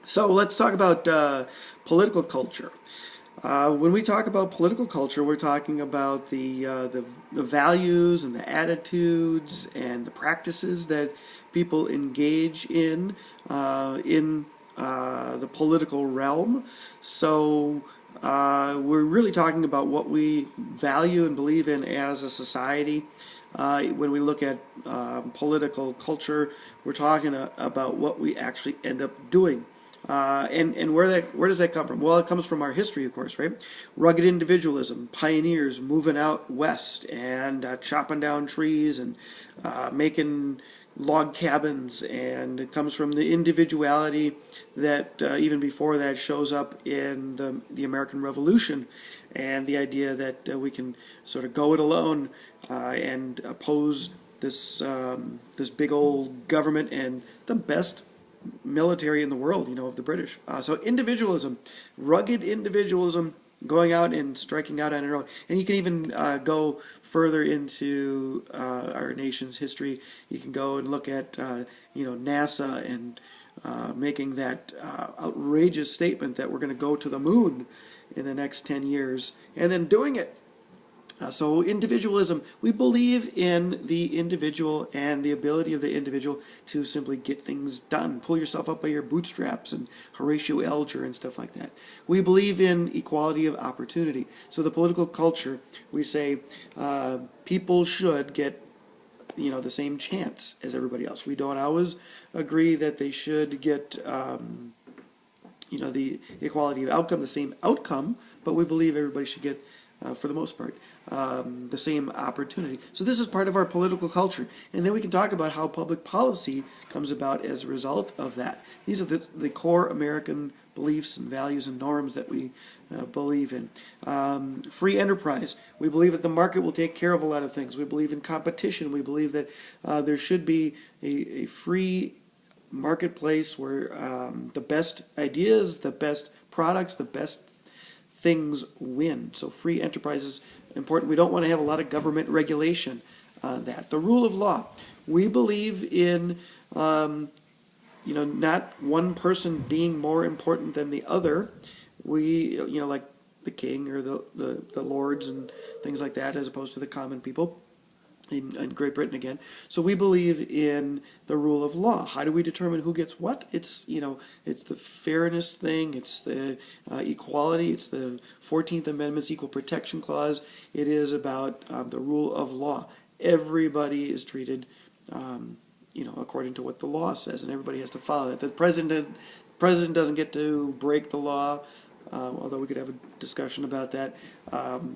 So let's talk about political culture. When we talk about political culture, we're talking about the values and the attitudes and the practices that people engage in the political realm. So we're really talking about what we value and believe in as a society. When we look at political culture, we're talking about what we actually end up doing. And where does that come from? Well, it comes from our history, of course, right? Rugged individualism, pioneers moving out west and chopping down trees and making log cabins, and it comes from the individuality that even before that shows up in the American Revolution, and the idea that we can sort of go it alone and oppose this big old government and the best military in the world, of the British. So individualism, rugged individualism, going out and striking out on our own. And you can even go further into our nation's history. You can go and look at, NASA and making that outrageous statement that we're going to go to the moon in the next 10 years, and then doing it. So individualism, we believe in the individual and the ability of the individual to simply get things done. Pull yourself up by your bootstraps, and Horatio Alger and stuff like that. We believe in equality of opportunity. So the political culture, we say people should get the same chance as everybody else. We don't always agree that they should get the equality of outcome, the same outcome, but we believe everybody should get for the most part, the same opportunity. So this is part of our political culture. And then we can talk about how public policy comes about as a result of that. These are the core American beliefs and values and norms that we believe in. Free enterprise. We believe that the market will take care of a lot of things. We believe in competition. We believe that there should be a free marketplace where the best ideas, the best products, the best things win. So free enterprise is important. We don't want to have a lot of government regulation on that. The rule of law. We believe in not one person being more important than the other. We like the king or the lords and things like that, as opposed to the common people. In Great Britain again. So we believe in the rule of law. How do we determine who gets what? It's it's the fairness thing. It's the equality. It's the 14th Amendment's Equal Protection Clause. It is about the rule of law. Everybody is treated, according to what the law says, and everybody has to follow it. The president doesn't get to break the law. Although we could have a discussion about that.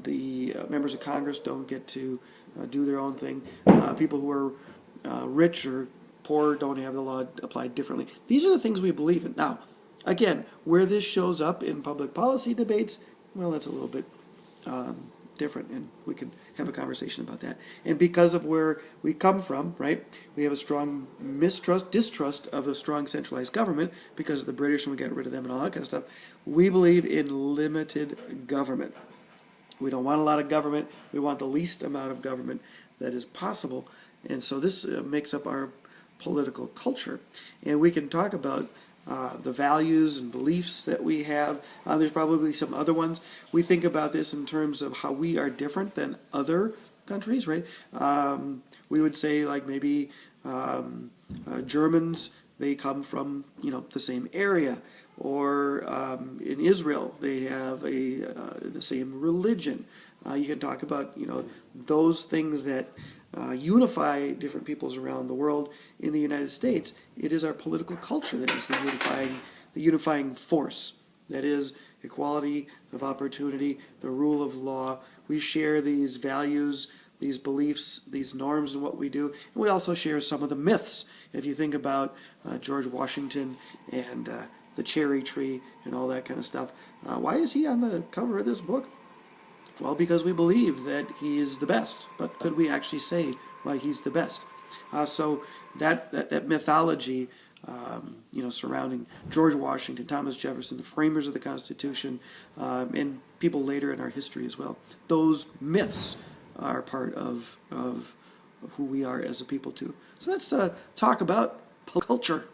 The members of Congress don't get to do their own thing. People who are rich or poor don't have the law applied differently. These are the things we believe in. Now, again, where this shows up in public policy debates, well, that's a little bit different, and we can have a conversation about that. And because of where we come from, right, we have a strong distrust of a strong centralized government because of the British, and we got rid of them and all that kind of stuff. We believe in limited government. We don't want a lot of government. We want the least amount of government that is possible. And so this makes up our political culture. And we can talk about the values and beliefs that we have. There's probably some other ones. We think about this in terms of how we are different than other countries, right? We would say like maybe Germans, they come from the same area, or in Israel they have the same religion. You can talk about those things that unify different peoples around the world. In the United States, it is our political culture that is the unifying force. That is equality of opportunity, the rule of law. We share these values, these beliefs, these norms in what we do. And we also share some of the myths. If you think about George Washington and the cherry tree and all that kind of stuff. Why is he on the cover of this book? Well, because we believe that he is the best. But could we actually say why he's the best? So that mythology, surrounding George Washington, Thomas Jefferson, the framers of the Constitution, and people later in our history as well, those myths are part of who we are as a people too. So let's talk about culture.